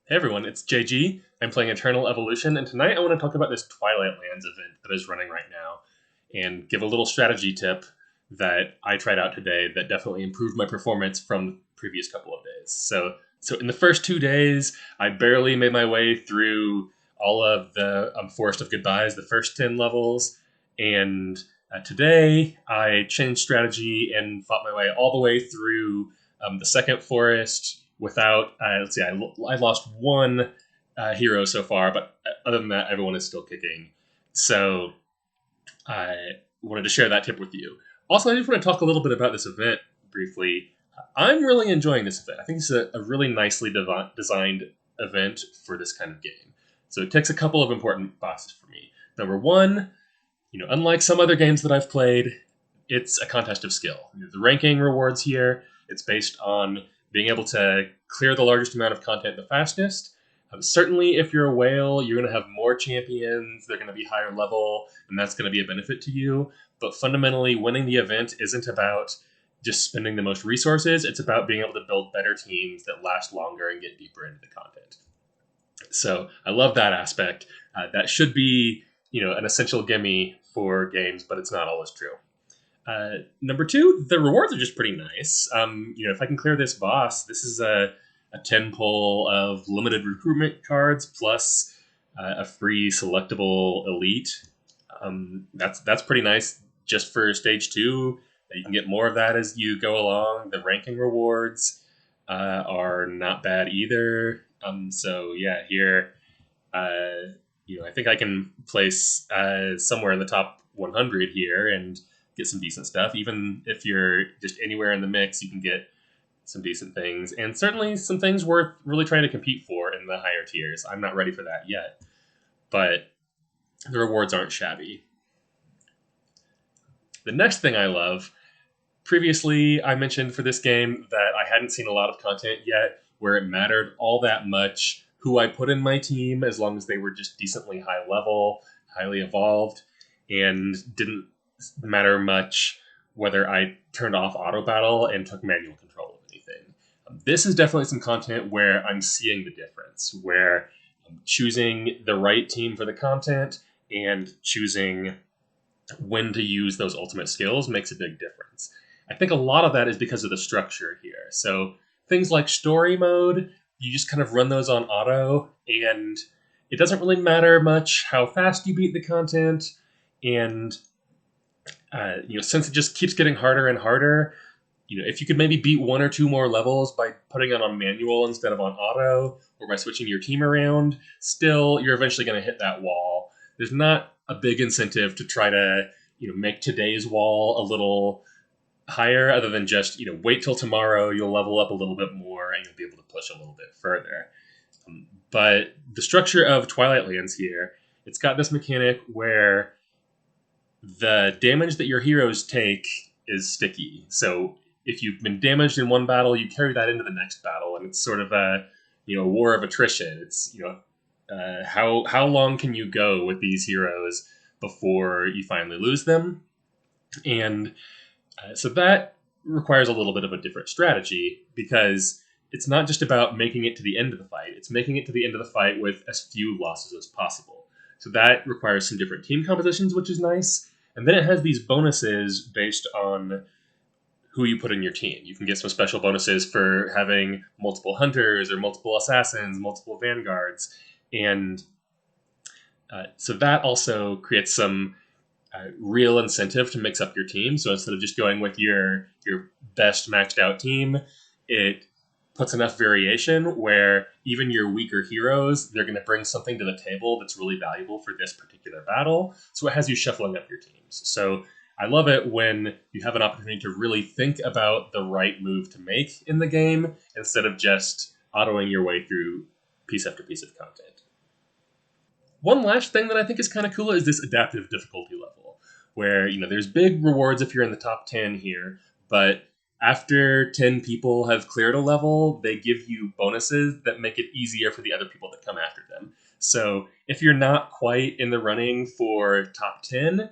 Hey everyone, it's JG. I'm playing Eternal Evolution, and tonight I want to talk about this Twilight Lands event that is running right now and give a little strategy tip that I tried out today that definitely improved my performance from the previous couple of days. So in the first 2 days, I barely made my way through all of the Forest of Goodbyes, the first 10 levels, and today I changed strategy and fought my way all the way through the second forest without, let's see, I lost one hero so far, but other than that, everyone is still kicking. So I wanted to share that tip with you. Also, I just want to talk a little bit about this event briefly. I'm really enjoying this event. I think it's a really nicely designed event for this kind of game. So it ticks a couple of important boxes for me. Number one, unlike some other games that I've played, it's a contest of skill. The ranking rewards here, it's based on being able to clear the largest amount of content the fastest. Certainly, if you're a whale, you're going to have more champions, they're going to be higher level, and that's going to be a benefit to you. But fundamentally, winning the event isn't about just spending the most resources, it's about being able to build better teams that last longer and get deeper into the content. So I love that aspect. That should be, an essential gimme for games, but it's not always true. Number two, the rewards are just pretty nice. If I can clear this boss, this is a 10 pull of limited recruitment cards plus a free selectable elite. That's pretty nice just for stage two. You can get more of that as you go along. The ranking rewards are not bad either. So yeah, here, I think I can place somewhere in the top 100 here and get some decent stuff. Even if you're just anywhere in the mix, you can get some decent things, and certainly some things worth really trying to compete for in the higher tiers. I'm not ready for that yet, but the rewards aren't shabby. The next thing I love, previously I mentioned for this game that I hadn't seen a lot of content yet where it mattered all that much who I put in my team as long as they were just decently high level, highly evolved, and didn't matter much whether I turned off auto battle and took manual control of anything. This is definitely some content where I'm seeing the difference, where choosing the right team for the content and choosing when to use those ultimate skills makes a big difference. I think a lot of that is because of the structure here. So things like story mode, you just kind of run those on auto, and it doesn't really matter much how fast you beat the content. And since it just keeps getting harder and harder, if you could maybe beat one or two more levels by putting it on manual instead of on auto, or by switching your team around, still you're eventually going to hit that wall. There's not a big incentive to try to make today's wall a little higher, other than just wait till tomorrow, you'll level up a little bit more and you'll be able to push a little bit further. But the structure of Twilight Lands here, it's got this mechanic where the damage that your heroes take is sticky. So if you've been damaged in one battle, you carry that into the next battle, and it's sort of a war of attrition. It's how long can you go with these heroes before you finally lose them, and so that requires a little bit of a different strategy, because it's not just about making it to the end of the fight; it's making it to the end of the fight with as few losses as possible. So that requires some different team compositions, which is nice. And then it has these bonuses based on who you put in your team. You can get some special bonuses for having multiple hunters or multiple assassins, multiple vanguards. And so that also creates some real incentive to mix up your team. So instead of just going with your best maxed out team, it puts enough variation where even your weaker heroes, they're going to bring something to the table that's really valuable for this particular battle. So it has you shuffling up your teams. So I love it when you have an opportunity to really think about the right move to make in the game instead of just autoing your way through piece after piece of content. One last thing that I think is kind of cool is this adaptive difficulty level, where there's big rewards if you're in the top 10 here, but after 10 people have cleared a level, they give you bonuses that make it easier for the other people that come after them. So if you're not quite in the running for top 10,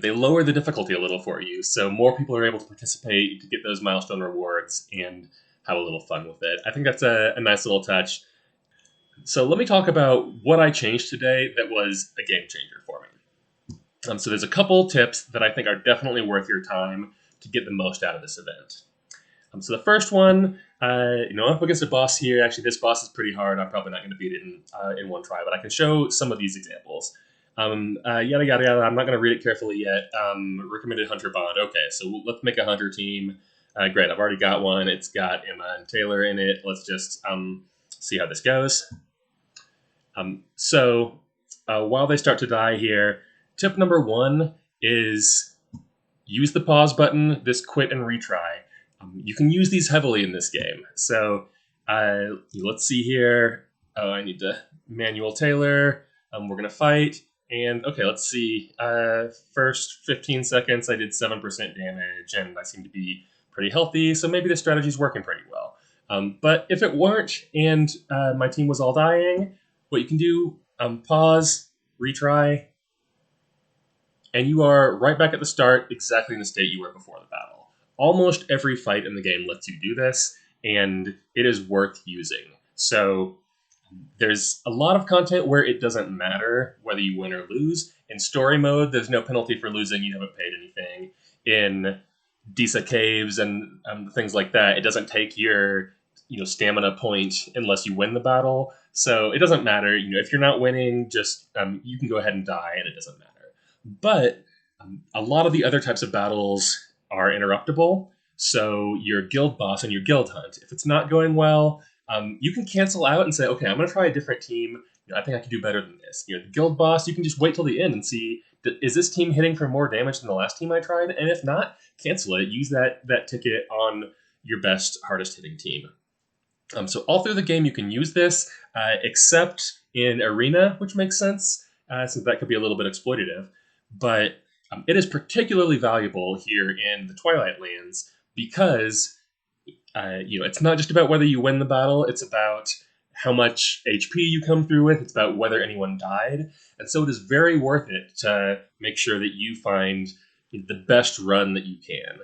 they lower the difficulty a little for you. So more people are able to participate to get those milestone rewards and have a little fun with it. I think that's a nice little touch. So let me talk about what I changed today that was a game changer for me. So there's a couple tips that I think are definitely worth your time to get the most out of this event. So the first one, I'm up against a boss here. Actually, this boss is pretty hard. I'm probably not going to beat it in one try, but I can show some of these examples. Yada yada yada. I'm not going to read it carefully yet. Recommended hunter bond. Okay, so let's make a hunter team. Great, I've already got one. It's got Emma and Taylor in it. Let's just see how this goes. While they start to die here, tip number one is use the pause button, this quit and retry. You can use these heavily in this game. So let's see here. Oh, I need to manual Taylor. We're going to fight. And okay, let's see. First 15 seconds, I did 7% damage, and I seem to be pretty healthy. So maybe the strategy's working pretty well. But if it weren't, and my team was all dying, what you can do, pause, retry, and you are right back at the start, exactly in the state you were before the battle. Almost every fight in the game lets you do this, and it is worth using. So there's a lot of content where it doesn't matter whether you win or lose. In story mode, there's no penalty for losing. You haven't paid anything. In Disa Caves and things like that, it doesn't take your stamina point unless you win the battle. So it doesn't matter. If you're not winning, just you can go ahead and die, and it doesn't matter. But a lot of the other types of battles are interruptible. So your guild boss and your guild hunt, if it's not going well, you can cancel out and say, okay, I'm going to try a different team. I think I can do better than this. The guild boss, you can just wait till the end and see, is this team hitting for more damage than the last team I tried? And if not, cancel it. Use that ticket on your best, hardest hitting team. So all through the game, you can use this, except in Arena, which makes sense, since that could be a little bit exploitative. But it is particularly valuable here in the Twilight Lands because it's not just about whether you win the battle, it's about how much HP you come through with, it's about whether anyone died. And so it is very worth it to make sure that you find the best run that you can.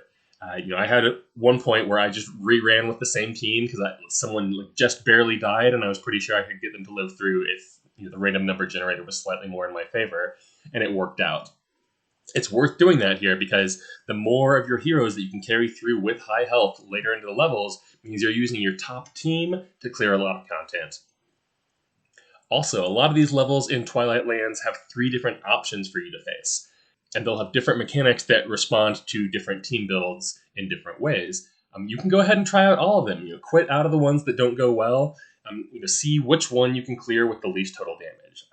I had one point where I just re-ran with the same team because someone just barely died, and I was pretty sure I could get them to live through if the random number generator was slightly more in my favor, and it worked out. It's worth doing that here because the more of your heroes that you can carry through with high health later into the levels means you're using your top team to clear a lot of content. Also, a lot of these levels in Twilight Lands have 3 different options for you to face, and they'll have different mechanics that respond to different team builds in different ways. You can go ahead and try out all of them. Quit out of the ones that don't go well. See which one you can clear with the least total damage.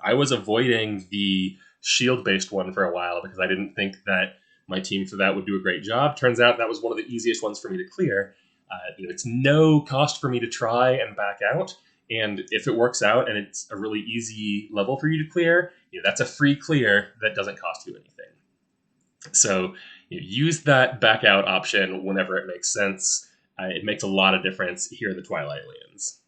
I was avoiding the shield-based one for a while because I didn't think that my team for that would do a great job. Turns out that was one of the easiest ones for me to clear. It's no cost for me to try and back out. And if it works out and it's a really easy level for you to clear, that's a free clear that doesn't cost you anything. So use that back out option whenever it makes sense. It makes a lot of difference here in the Twilight Lands.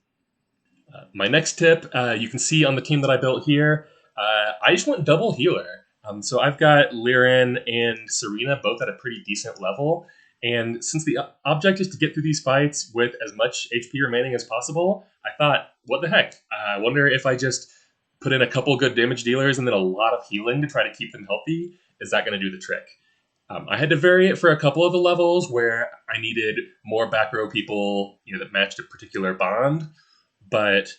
My next tip, you can see on the team that I built here, I just went double healer. So I've got Liren and Serena both at a pretty decent level. And since the object is to get through these fights with as much HP remaining as possible, I thought, what the heck? I wonder if I just put in a couple good damage dealers and then a lot of healing to try to keep them healthy, is that going to do the trick? I had to vary it for a couple of the levels where I needed more back row people that matched a particular bond. But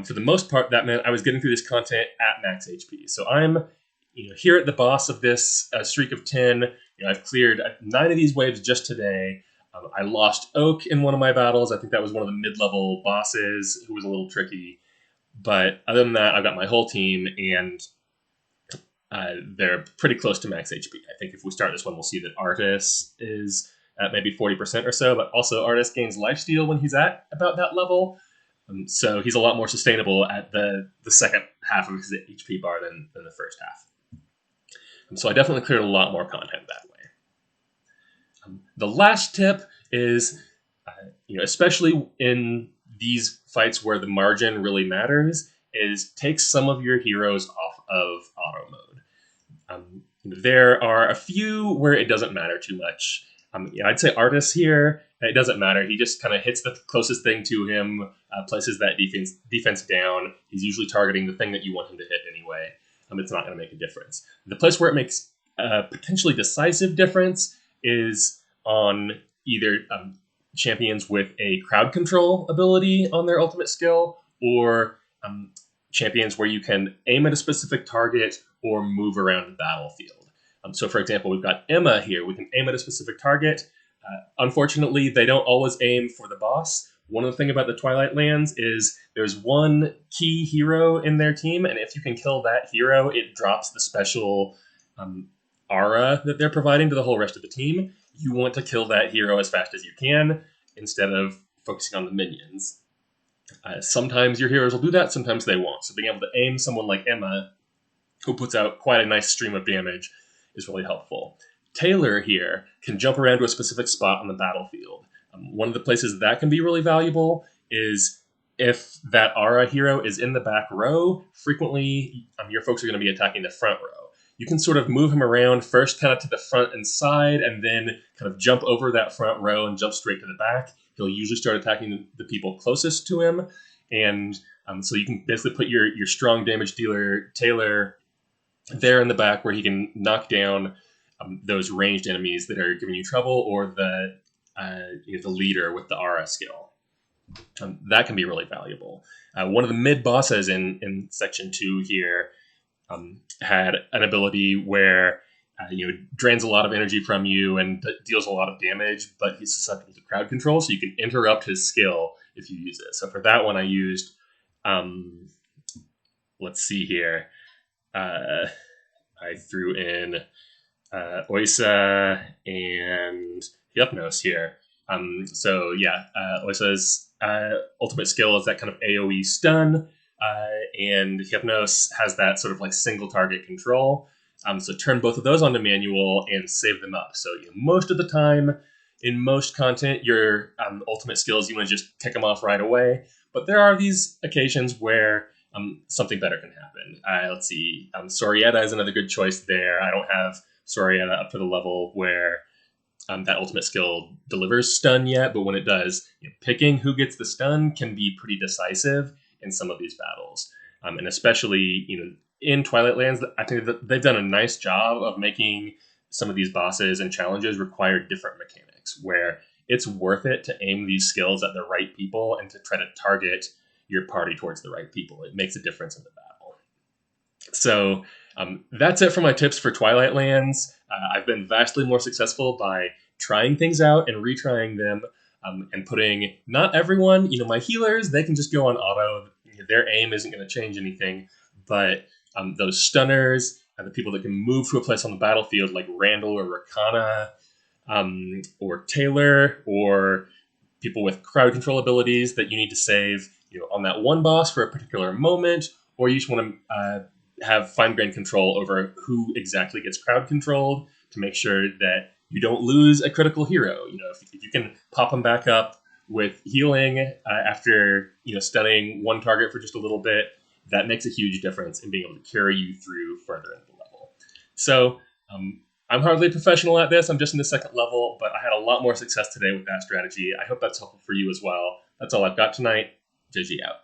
for the most part, that meant I was getting through this content at max HP. So I'm here at the boss of this streak of 10. I've cleared 9 of these waves just today. I lost Oak in one of my battles. I think that was one of the mid-level bosses who was a little tricky. But other than that, I've got my whole team, and they're pretty close to max HP. I think if we start this one, we'll see that Artis is at maybe 40% or so, but also Artis gains lifesteal when he's at about that level. So he's a lot more sustainable at the second half of his HP bar than the first half. So I definitely cleared a lot more content that way. The last tip is, especially in these fights where the margin really matters, is take some of your heroes off of auto mode. There are a few where it doesn't matter too much. I'd say Artis here It doesn't matter. He just kind of hits the closest thing to him, places that defense down. He's usually targeting the thing that you want him to hit anyway. It's not going to make a difference. The place where it makes a potentially decisive difference is on either champions with a crowd control ability on their ultimate skill, or champions where you can aim at a specific target or move around the battlefield. So, for example, we've got Emma here. We can aim at a specific target. Unfortunately, they don't always aim for the boss. One of the things about the Twilight Lands is there's one key hero in their team, and if you can kill that hero, it drops the special aura that they're providing to the whole rest of the team. You want to kill that hero as fast as you can instead of focusing on the minions. Sometimes your heroes will do that, sometimes they won't. So being able to aim someone like Emma, who puts out quite a nice stream of damage, is really helpful. Taylor here can jump around to a specific spot on the battlefield. One of the places that can be really valuable is if that aura hero is in the back row. Frequently, your folks are going to be attacking the front row. You can sort of move him around first kind of to the front and side, and then kind of jump over that front row and jump straight to the back. He'll usually start attacking the people closest to him, and so you can basically put your strong damage dealer Taylor there in the back where he can knock down those ranged enemies that are giving you trouble, or the leader with the aura skill. That can be really valuable. One of the mid bosses in section 2 here had an ability where drains a lot of energy from you and deals a lot of damage, but he's susceptible to crowd control, so you can interrupt his skill if you use it. So for that one, I used, let's see here, I threw in Oisa and Hypnos here. Oisa's ultimate skill is that kind of AoE stun, and Hypnos has that sort of like single target control. So turn both of those onto manual and save them up. So most of the time, in most content, your ultimate skills, you want to just kick them off right away. But there are these occasions where something better can happen. Let's see. Sorietta is another good choice there. I don't have Sorietta up to the level where that ultimate skill delivers stun yet, but when it does, picking who gets the stun can be pretty decisive in some of these battles. And especially, in Twilight Lands, I think that they've done a nice job of making some of these bosses and challenges require different mechanics, where it's worth it to aim these skills at the right people and to try to target your party towards the right people. It makes a difference in the battle. So that's it for my tips for Twilight Lands. I've been vastly more successful by trying things out and retrying them, and putting not everyone, my healers, they can just go on auto. Their aim isn't going to change anything, but those stunners and the people that can move to a place on the battlefield, like Randall or Rakana, or Taylor, or people with crowd control abilities that you need to save, on that one boss for a particular moment, or you just want to have fine-grained control over who exactly gets crowd controlled to make sure that you don't lose a critical hero. If you can pop them back up with healing after stunning one target for just a little bit, that makes a huge difference in being able to carry you through further into the level. So I'm hardly a professional at this. I'm just in the second level, but I had a lot more success today with that strategy. I hope that's helpful for you as well. That's all I've got tonight. JG out.